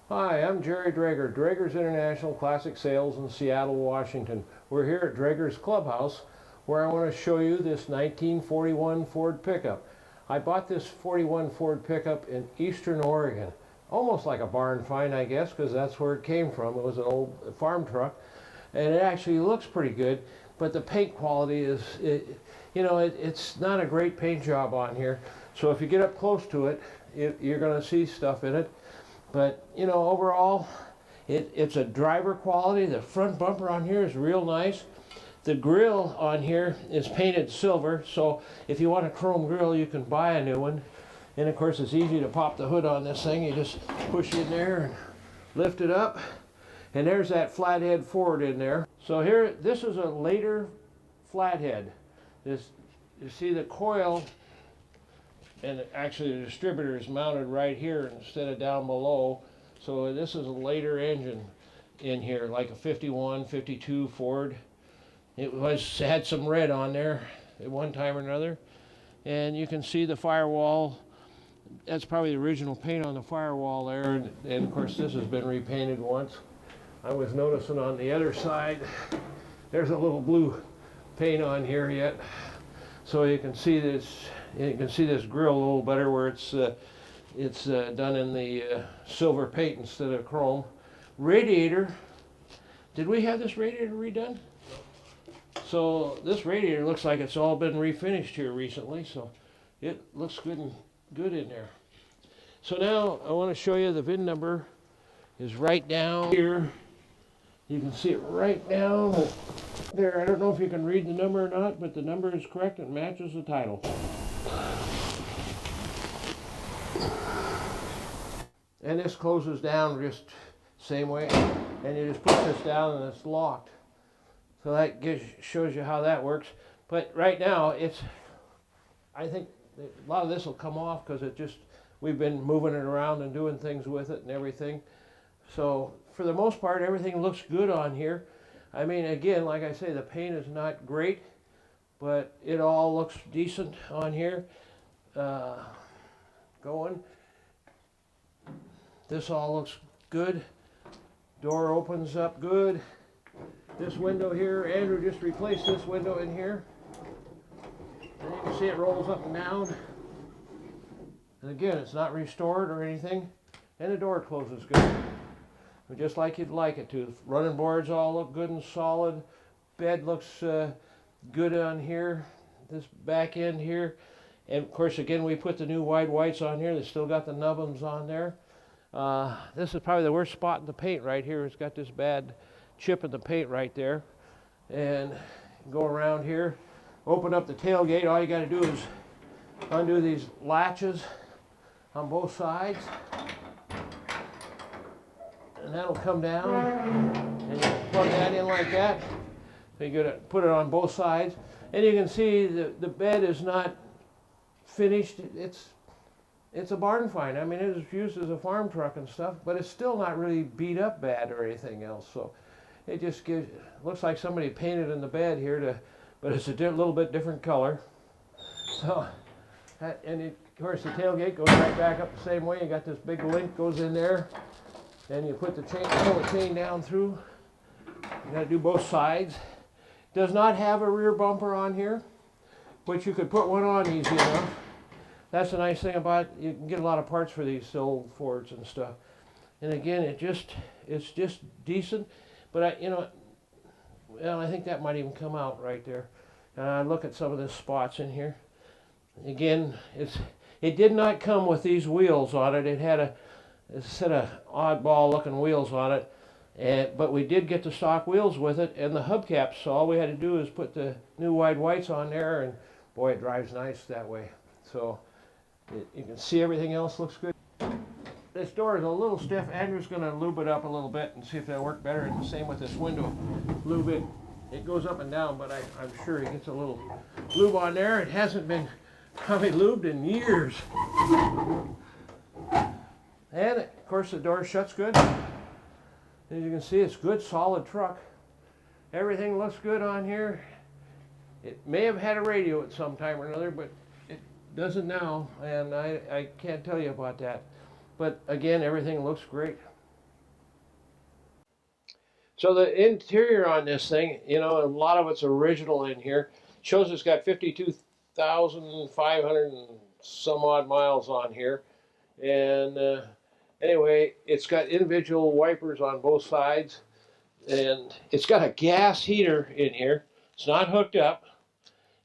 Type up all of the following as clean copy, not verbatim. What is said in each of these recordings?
Hi, I'm Jerry Drager, Drager's International Classic Sales in Seattle, Washington. We're here at Drager's Clubhouse where I want to show you this 1941 Ford pickup. I bought this 41 Ford pickup in Eastern Oregon. Almost like a barn find, I guess, because that's where it came from. It was an old farm truck, and it actually looks pretty good, but the paint quality is, it's not a great paint job on here. So if you get up close to it, you're going to see stuff in it. But, overall, it's a driver quality. The front bumper on here is real nice. The grill on here is painted silver, so if you want a chrome grill, you can buy a new one. And of course, it's easy to pop the hood on this thing. You just push it in there and lift it up. And there's that Flathead Ford in there. So here, this is a later Flathead. You see the coil, and actually the distributor is mounted right here instead of down below. So this is a later engine in here, like a 51, 52 Ford. It had some red on there at one time or another. And you can see the firewall. That's probably the original paint on the firewall there. And of course this has been repainted once. I was noticing on the other side, there's a little blue paint on here yet. So you can see this. You can see this grill a little better where it's done in the silver paint instead of chrome. Radiator. Did we have this radiator redone? So this radiator looks like it's all been refinished here recently. So it looks good in there. So now I want to show you the VIN number is right down here. You can see it right down there. I don't know if you can read the number or not, but the number is correct and matches the title. And this closes down just same way, and you just put this down and it's locked. So that shows you how that works. But right now, I think a lot of this will come off because we've been moving it around and doing things with it and everything. So for the most part, everything looks good on here. I mean, again, like I say, the paint is not great, but it all looks decent on here. Going. This all looks good. Door opens up good. This window here, Andrew just replaced this window in here. And you can see it rolls up and down. And again, it's not restored or anything. And the door closes good. Just like you'd like it to. Running boards all look good and solid. Bed looks good on here. This back end here. And of course, again, we put the new wide whites on here. They still got the nubbins on there. This is probably the worst spot in the paint right here. It's got this bad chip in the paint right there. And go around here, open up the tailgate. All you got to do is undo these latches on both sides. And that'll come down. And you plug that in like that. So you got to put it on both sides. And you can see the bed is not finished. It's a barn find. I mean, it was used as a farm truck and stuff, but it's still not really beat up bad or anything else. So it just looks like somebody painted in the bed here but it's a little bit different color. So, of course the tailgate goes right back up the same way. You got this big link goes in there, and you put pull the chain down through. You got to do both sides. Does not have a rear bumper on here, but you could put one on easy enough. That's the nice thing about it. You can get a lot of parts for these old Fords and stuff. And again, it's just decent. But I think that might even come out right there. Look at some of the spots in here. Again, it did not come with these wheels on it. It had a set of oddball looking wheels on it. But we did get the stock wheels with it and the hubcaps. So all we had to do is put the new wide whites on there, and boy, it drives nice that way. So you can see everything else looks good. This door is a little stiff. Andrew's going to lube it up a little bit and see if that'll work better. And the same with this window. Lube it. It goes up and down, but I'm sure he gets a little lube on there. It hasn't been probably lubed in years. And of course the door shuts good. As you can see, it's good, solid truck. Everything looks good on here. It may have had a radio at some time or another, but it doesn't now, and I can't tell you about that. But again, everything looks great. So the interior on this thing, you know, a lot of it's original in here. Shows it's got 52,500 and some odd miles on here. And anyway, it's got individual wipers on both sides. And it's got a gas heater in here. It's not hooked up.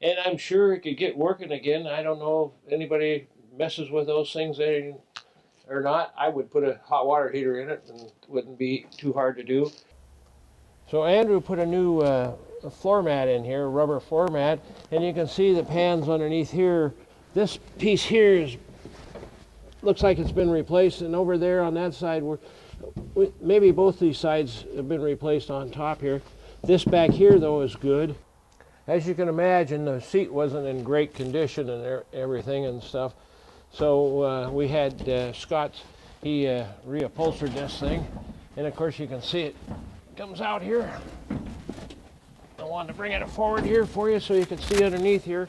And I'm sure it could get working again. I don't know if anybody messes with those things or not. I would put a hot water heater in it and it wouldn't be too hard to do. So Andrew put a new floor mat in here, a rubber floor mat, and you can see the pans underneath here. This piece here looks like it's been replaced, and over there on that side, maybe both these sides have been replaced on top here. This back here, though, is good. As you can imagine, the seat wasn't in great condition and everything and stuff. So we had Scott, he reupholstered this thing, and of course you can see it comes out here. I wanted to bring it forward here for you so you can see underneath here.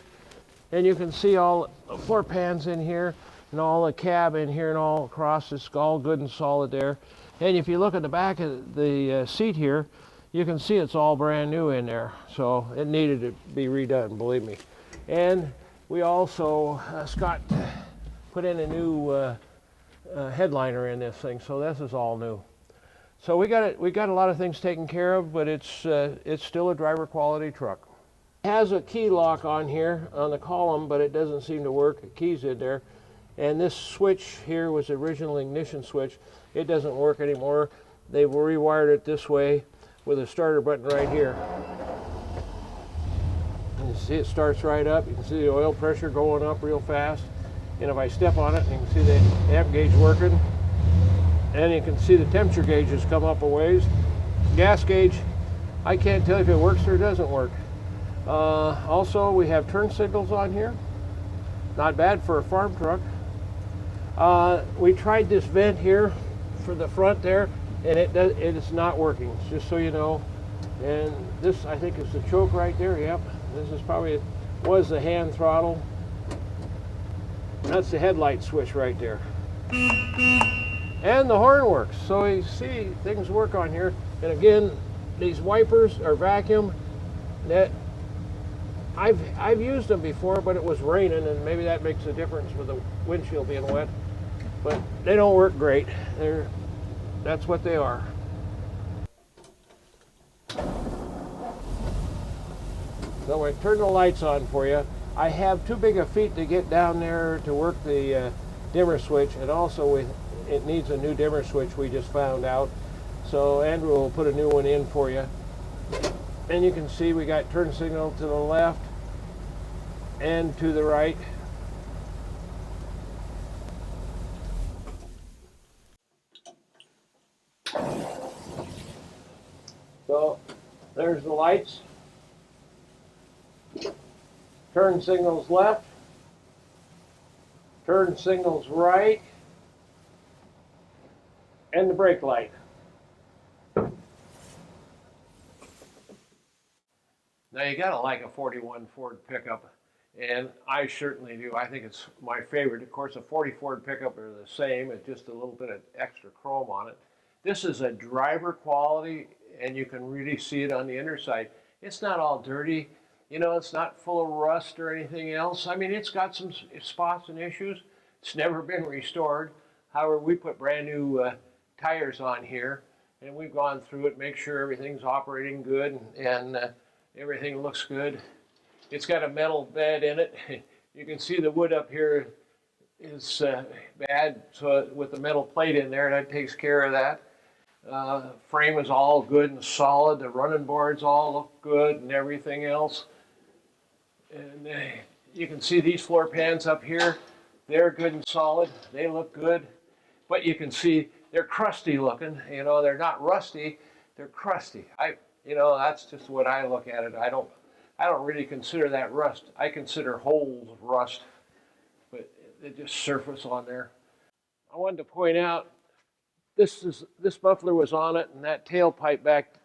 And you can see all the floor pans in here and all the cab in here and all across. It's all good and solid there. And if you look at the back of the seat here, you can see it's all brand new in there. So it needed to be redone, believe me. And we also, Scott put in a new headliner in this thing. So this is all new. So we got a lot of things taken care of, but it's still a driver quality truck. It has a key lock on here on the column, but it doesn't seem to work. The key's in there. And this switch here was the original ignition switch. It doesn't work anymore. They've rewired it this way with a starter button right here. And you see it starts right up. You can see the oil pressure going up real fast. And if I step on it, you can see the amp gauge working. And you can see the temperature gauges come up a ways. Gas gauge, I can't tell if it works or doesn't work. Also, we have turn signals on here. Not bad for a farm truck. We tried this vent here for the front there, and it is not working, just so you know. And this, I think, is the choke right there. Yep, this is probably, was the hand throttle. That's the headlight switch right there. And the horn works, so you see things work on here. And again, these wipers are vacuum. That I've used them before, but it was raining, and maybe that makes a difference with the windshield being wet. But they don't work great. That's what they are. So I turn the lights on for you. I have too big of feet to get down there to work the dimmer switch, and also it needs a new dimmer switch we just found out. So Andrew will put a new one in for you. And you can see we got turn signal to the left and to the right. So there's the lights. Turn signals left. Turn signals right. And the brake light. Now you gotta like a 41 Ford pickup, and I certainly do. I think it's my favorite. Of course, a 40 Ford pickup are the same, it's just a little bit of extra chrome on it. This is a driver quality, and you can really see it on the underside. It's not all dirty, you know, it's not full of rust or anything else. I mean, it's got some spots and issues. It's never been restored. However, we put brand new tires on here, and we've gone through it, make sure everything's operating good, and everything looks good. It's got a metal bed in it. You can see the wood up here is bad, so with the metal plate in there, that takes care of that. Frame is all good and solid. The running boards all look good and everything else. And you can see these floor pans up here. They're good and solid. They look good. But you can see they're crusty looking. You know, they're not rusty. They're crusty. You know, that's just what I look at it. I don't really consider that rust. I consider holes rust, but they just surface on there. I wanted to point out this muffler was on it, and that tailpipe back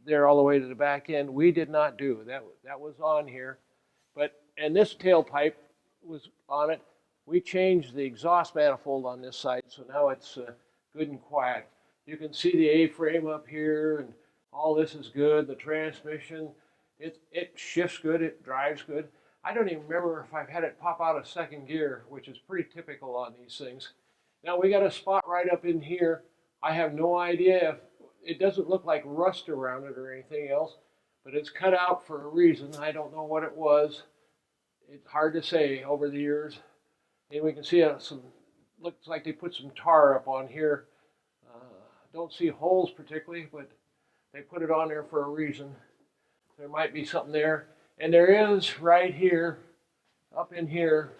there all the way to the back end we did not do. That was on here, and this tailpipe was on it. We changed the exhaust manifold on this side, so now it's good and quiet. You can see the A-frame up here, and All this is good. The transmission, it shifts good. It drives good. I don't even remember if I've had it pop out of second gear, which is pretty typical on these things. Now we got a spot right up in here. I have no idea if it doesn't look like rust around it or anything else, but it's cut out for a reason. I don't know what it was. It's hard to say over the years. And we can see some, looks like they put some tar up on here. Don't see holes particularly, but they put it on there for a reason. There might be something there. And there is right here, up in here,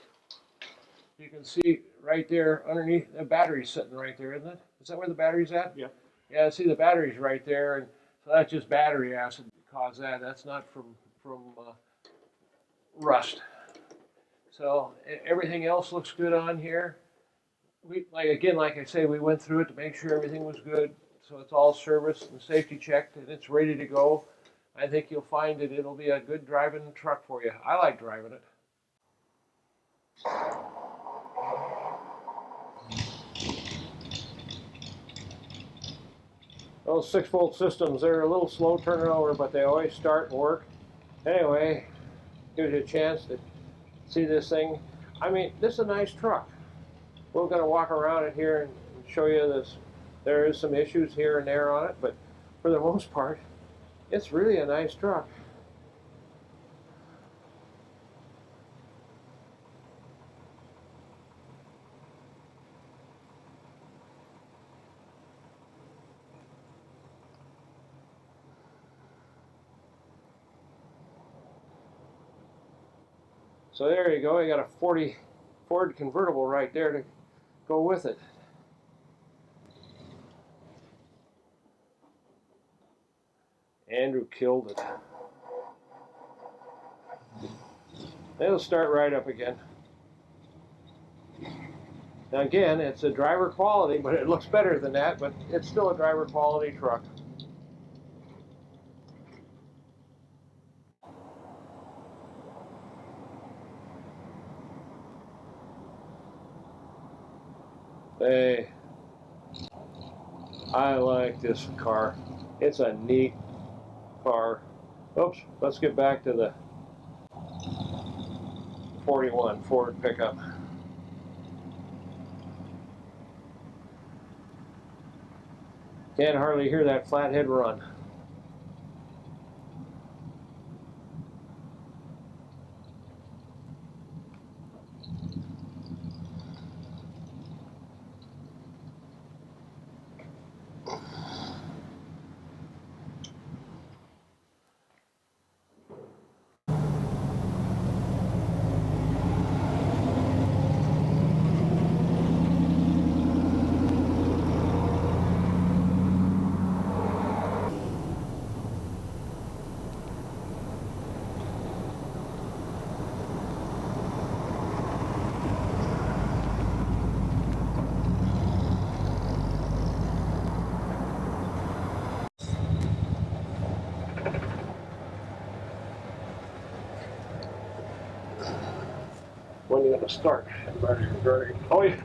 you can see right there underneath, the battery's sitting right there, isn't it? Is that where the battery's at? Yeah. Yeah, see the battery's right there, and so that's just battery acid that caused that. That's not from rust. So everything else looks good on here. Like I say, we went through it to make sure everything was good. So it's all serviced and safety checked, and it's ready to go. I think you'll find that it'll be a good driving truck for you. I like driving it. Those 6-volt systems, they're a little slow turning over, but they always start and work. Anyway, gives you a chance to see this thing. I mean, this is a nice truck. We're going to walk around it here and show you this. There is some issues here and there on it, but for the most part, it's really a nice truck. So there you go. You got a 40 Ford convertible right there to go with it. Andrew killed it. It'll start right up again. Now again, it's a driver quality, but it looks better than that, but it's still a driver quality truck. Hey, I like this car. It's a neat car. Oops, let's get back to the 41 Ford pickup. Can't hardly hear that Flathead run. When are you going to start? Oh, yeah.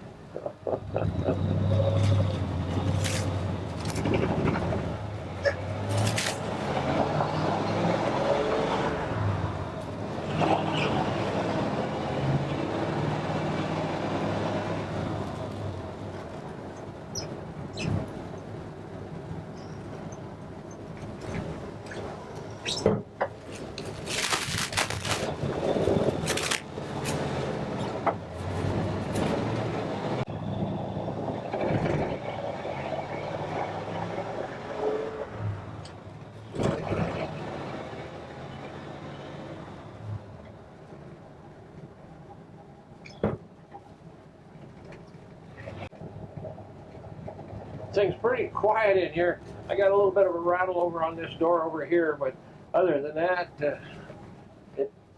Thing's pretty quiet in here. I got a little bit of a rattle over on this door over here, but other than that,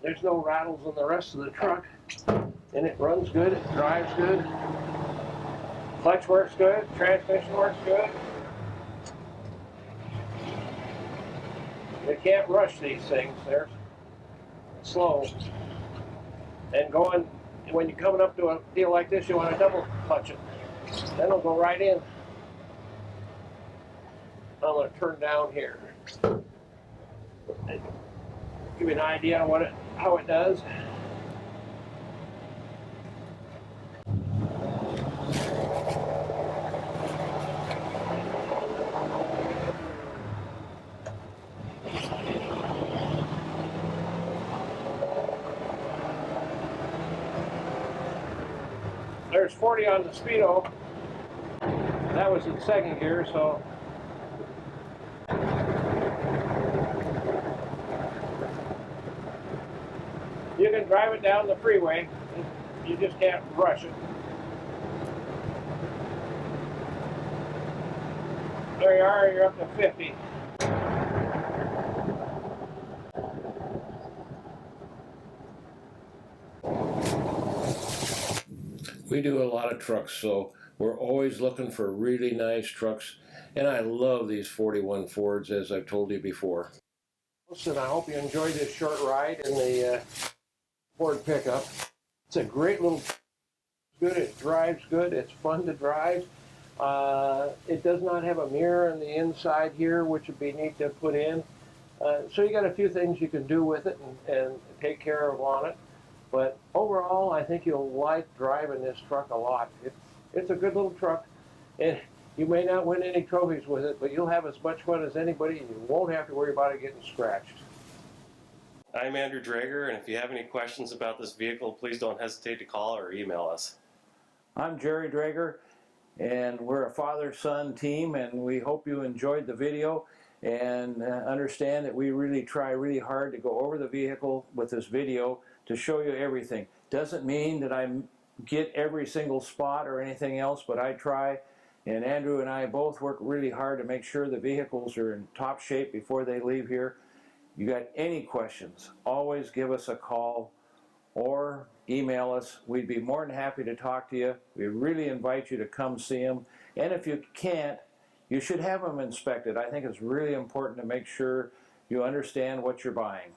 there's no rattles in the rest of the truck. And it runs good, it drives good. Clutch works good, transmission works good. You can't rush these things, they're slow. And when you're coming up to a deal like this, you want to double clutch it. Then it'll go right in. I'm going to turn down here. Give you an idea on how it does. There's 40 on the speedo. That was in second gear, so you can drive it down the freeway. You just can't rush it. There you are, you're up to 50. We do a lot of trucks, so we're always looking for really nice trucks, and I love these 41 Fords, as I've told you before. Listen, I hope you enjoyed this short ride in the Ford pickup. It's a great little, good, it drives good, it's fun to drive. It does not have a mirror on the inside here, which would be neat to put in. So you got a few things you can do with it and take care of on it. But overall, I think you'll like driving this truck a lot. It's a good little truck, and you may not win any trophies with it, but you'll have as much fun as anybody, and you won't have to worry about it getting scratched. I'm Andrew Drager, and if you have any questions about this vehicle, please don't hesitate to call or email us. I'm Jerry Drager, and we're a father-son team, and we hope you enjoyed the video and understand that we really try really hard to go over the vehicle with this video to show you everything. Doesn't mean that I get every single spot or anything else, but I try, and Andrew and I both work really hard to make sure the vehicles are in top shape before they leave here. You got any questions, always give us a call or email us. We'd be more than happy to talk to you. We really invite you to come see them. And if you can't, you should have them inspected. I think it's really important to make sure you understand what you're buying.